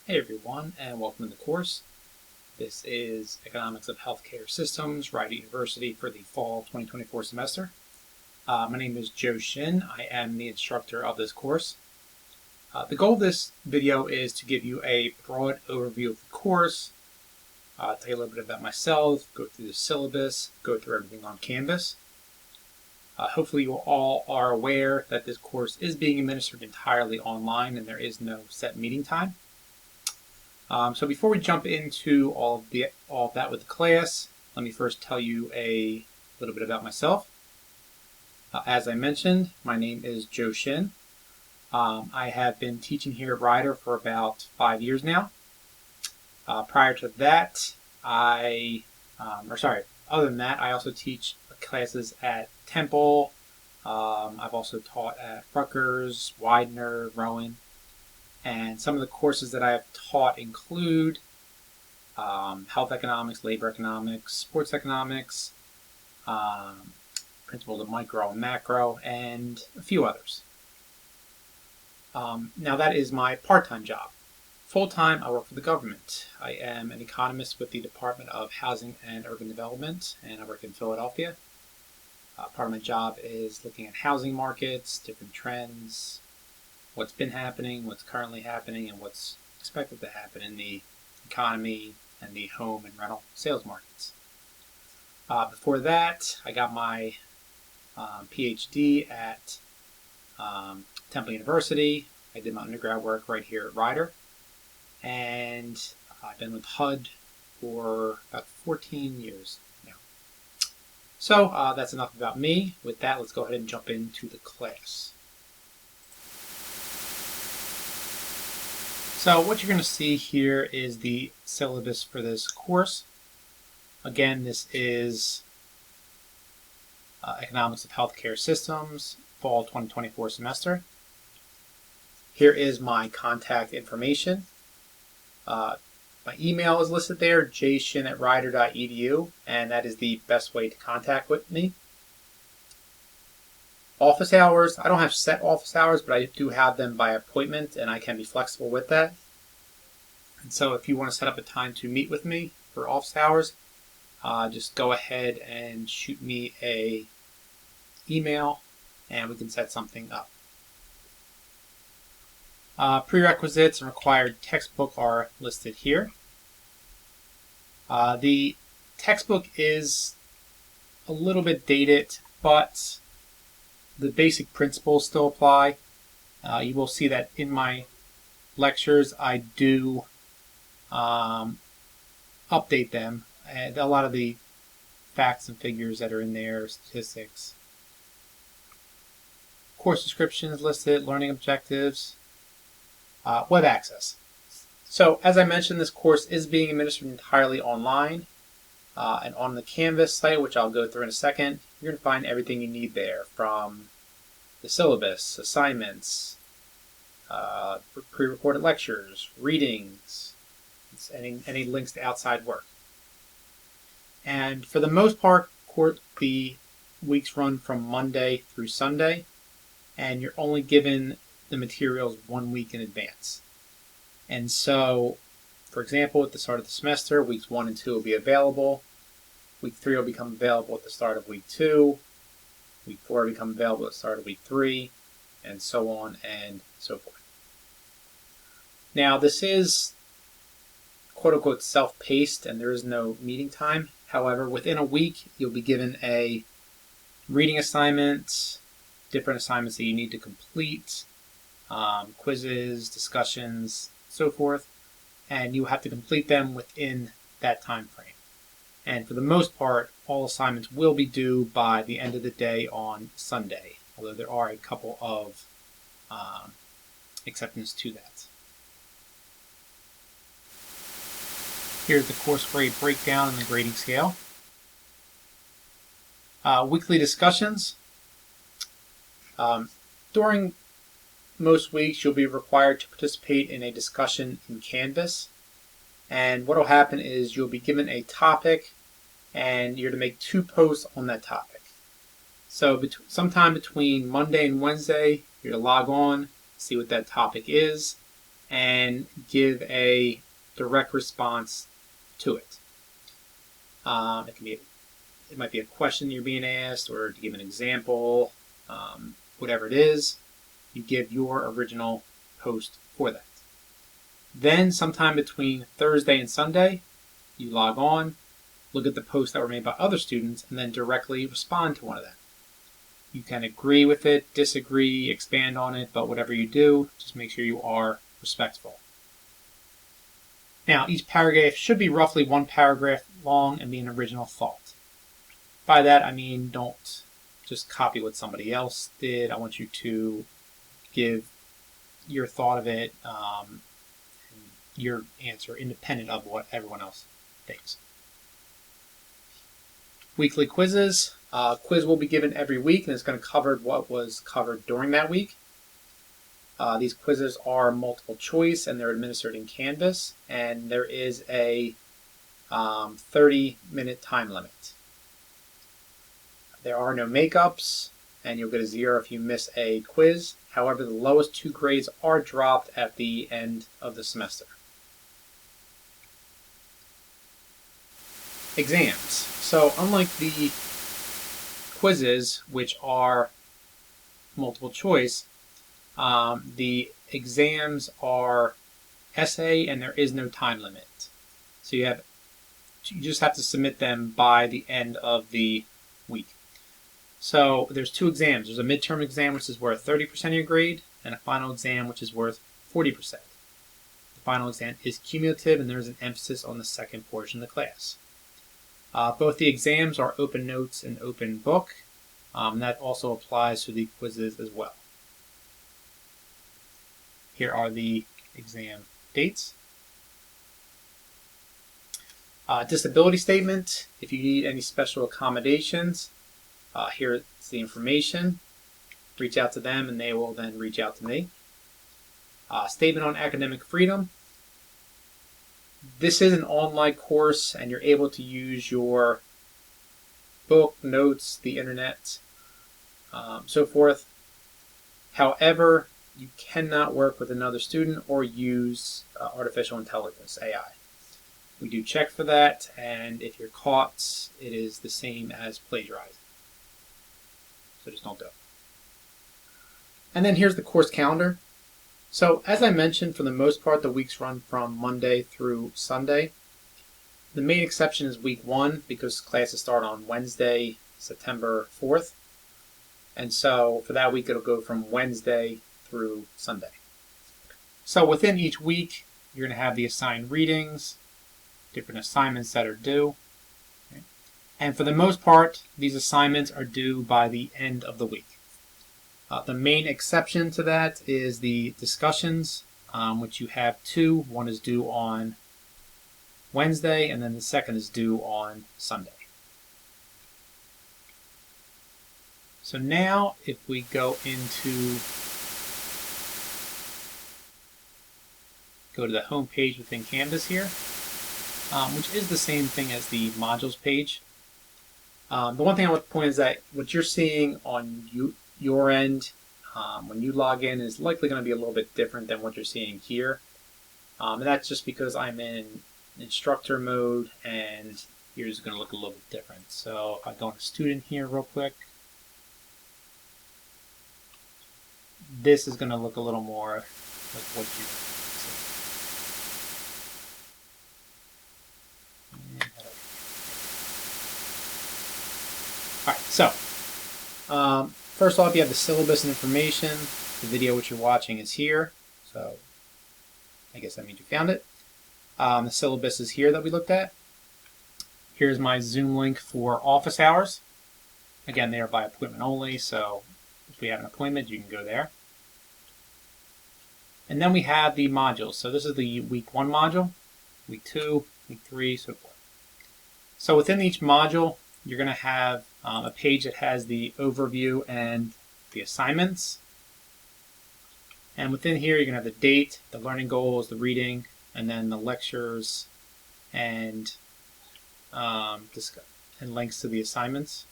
Hey everyone, and welcome to the course. This is Economics of Healthcare Systems, Rider University for the fall 2024 semester. My name is Joe Shin. I am the instructor of this course. The goal of this video is to give you a broad overview of the course, tell you a little bit about myself, go through the syllabus, go through everything on Canvas. Hopefully you all are aware that this course is being administered entirely online and there is no set meeting time. So before we jump into all of that with the class, let me first tell you a little bit about myself. As I mentioned, my name is Joe Shin. I have been teaching here at Rider for about 5 years now. Prior to that, other than that, I also teach classes at Temple. I've also taught at Rutgers, Widener, Rowan. And some of the courses that I have taught include health economics, labor economics, sports economics, principles of micro and macro, and a few others. Now that is my part-time job. Full-time, I work for the government. I am an economist with the Department of Housing and Urban Development, and I work in Philadelphia. Part of my job is looking at housing markets, different trends, what's been happening, what's currently happening, and what's expected to happen in the economy and the home and rental sales markets. Before that, I got my PhD at Temple University. I did my undergrad work right here at Rider. And I've been with HUD for about 14 years now. So that's enough about me. With that, let's go ahead and jump into the class. So what you're going to see here is the syllabus for this course. Again, this is Economics of Healthcare Systems, fall 2024 semester. Here is my contact information. My email is listed there, jshin@rider.edu, and that is the best way to contact with me. Office hours, I don't have set office hours, but I do have them by appointment, and I can be flexible with that. And so if you want to set up a time to meet with me for office hours, just go ahead and shoot me a email, and we can set something up. Prerequisites and required textbook are listed here. The textbook is a little bit dated, but the basic principles still apply. You will see that in my lectures I do update them. And a lot of the facts and figures that are in there, statistics. Course descriptions listed, learning objectives, web access. So as I mentioned, this course is being administered entirely online. And on the Canvas site, which I'll go through in a second, you're going to find everything you need there, from the syllabus, assignments, pre-recorded lectures, readings, any links to outside work. And for the most part, the weeks run from Monday through Sunday, and you're only given the materials 1 week in advance. And so, for example, at the start of the semester, weeks 1 and 2 will be available. Week 3 will become available at the start of week 2. Week 4 will become available at the start of week 3, and so on and so forth. Now, this is quote-unquote self-paced, and there is no meeting time. However, within a week, you'll be given a reading assignment, different assignments that you need to complete, quizzes, discussions, so forth, and you have to complete them within that time frame. And for the most part, all assignments will be due by the end of the day on Sunday, although there are a couple of exceptions to that. Here's the course grade breakdown and the grading scale. Weekly discussions. During most weeks, you'll be required to participate in a discussion in Canvas. And what will happen is you'll be given a topic, and you're to make 2 posts on that topic. So sometime between Monday and Wednesday, you're to log on, see what that topic is, and give a direct response to it. It might be a question you're being asked, or to give an example, whatever it is, you give your original post for that. Then sometime between Thursday and Sunday, you log on, look at the posts that were made by other students, and then directly respond to one of them. You can agree with it, disagree, expand on it, but whatever you do, just make sure you are respectful. Now, each paragraph should be roughly one paragraph long and be an original thought. By that, I mean don't just copy what somebody else did. I want you to give your thought of it, your answer, independent of what everyone else thinks. Weekly quizzes. Quiz will be given every week, and it's going to cover what was covered during that week. These quizzes are multiple choice, and they're administered in Canvas, and there is a 30-minute time limit. There are no makeups, and you'll get a 0 if you miss a quiz. However, the lowest 2 grades are dropped at the end of the semester. Exams. So unlike the quizzes, which are multiple choice, the exams are essay, and there is no time limit. So you just have to submit them by the end of the week. So there's 2 exams. There's a midterm exam, which is worth 30% of your grade, and a final exam, which is worth 40%. The final exam is cumulative, and there's an emphasis on the second portion of the class. Both the exams are open notes and open book. That also applies to the quizzes as well. Here are the exam dates. Disability statement. If you need any special accommodations, here's the information. Reach out to them, and they will then reach out to me. Statement on academic freedom. This is an online course, and you're able to use your book, notes, the internet, so forth. However, you cannot work with another student or use artificial intelligence, AI. We do check for that, and if you're caught, it is the same as plagiarizing. So just don't do it. And then here's the course calendar. So as I mentioned, for the most part, the weeks run from Monday through Sunday. The main exception is week 1, because classes start on Wednesday, September 4th. And so for that week, it'll go from Wednesday through Sunday. So within each week, you're going to have the assigned readings, different assignments that are due. Okay? And for the most part, these assignments are due by the end of the week. The main exception to that is the discussions, which you have 2. One is due on Wednesday, and then the second is due on Sunday. So now, if we go to the home page within Canvas here, which is the same thing as the modules page. The one thing I want to point is that what you're seeing on your end when you log in is likely going to be a little bit different than what you're seeing here. And that's just because I'm in instructor mode, and yours is going to look a little bit different. So if I go into student here real quick, this is going to look a little more like what you see. Alright, so first off, you have the syllabus and information. The video which you're watching is here, so I guess that means you found it. The syllabus is here that we looked at. Here's my Zoom link for office hours. Again, they are by appointment only, so if we have an appointment, you can go there. And then we have the modules. So this is the week 1 module, week 2, week 3, so forth. So within each module, you're going to have a page that has the overview and the assignments. And within here, you're going to have the date, the learning goals, the reading, and then the lectures and links to the assignments.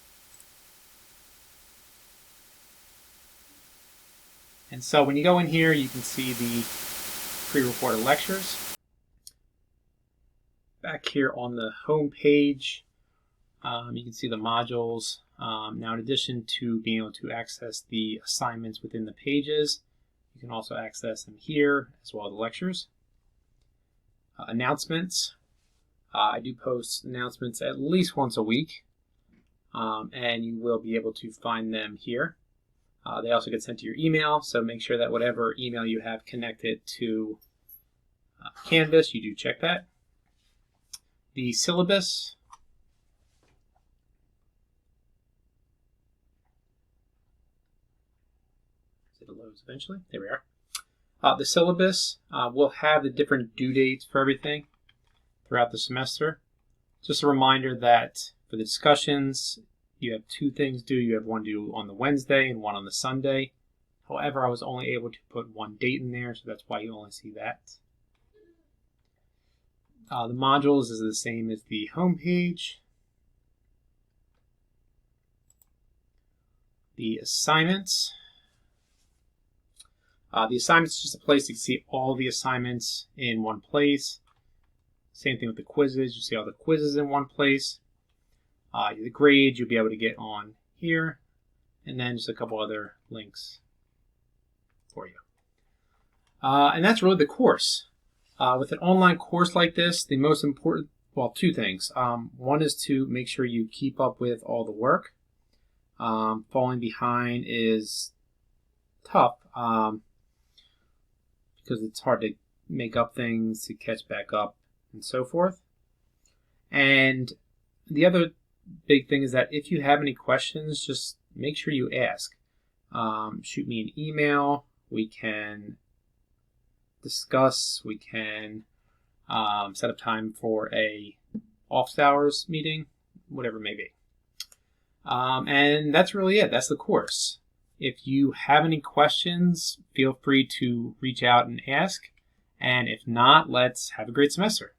And so when you go in here, you can see the pre-recorded lectures. Back here on the home page, you can see the modules. Now, in addition to being able to access the assignments within the pages, you can also access them here, as well as the lectures. Announcements. I do post announcements at least once a week, and you will be able to find them here. They also get sent to your email, so make sure that whatever email you have connected to Canvas, you do check that. The syllabus. It loads eventually. There we are. The syllabus will have the different due dates for everything throughout the semester. Just a reminder that for the discussions, you have 2 things due. You have one due on the Wednesday and one on the Sunday. However, I was only able to put one date in there, so that's why you only see that. The modules is the same as the home page. The assignments. The assignments is just a place to see all the assignments in one place. Same thing with the quizzes. You see all the quizzes in one place. The grades you'll be able to get on here. And then just a couple other links for you. And that's really the course. With an online course like this, the most important, well, 2 things. One is to make sure you keep up with all the work. Falling behind is tough because it's hard to make up things, to catch back up, and so forth. And the other big thing is that if you have any questions, just make sure you ask. Shoot me an email. We can discuss. We can set up time for a office hours meeting, whatever it may be. And that's really it. That's the course. If you have any questions, feel free to reach out and ask. And if not, let's have a great semester.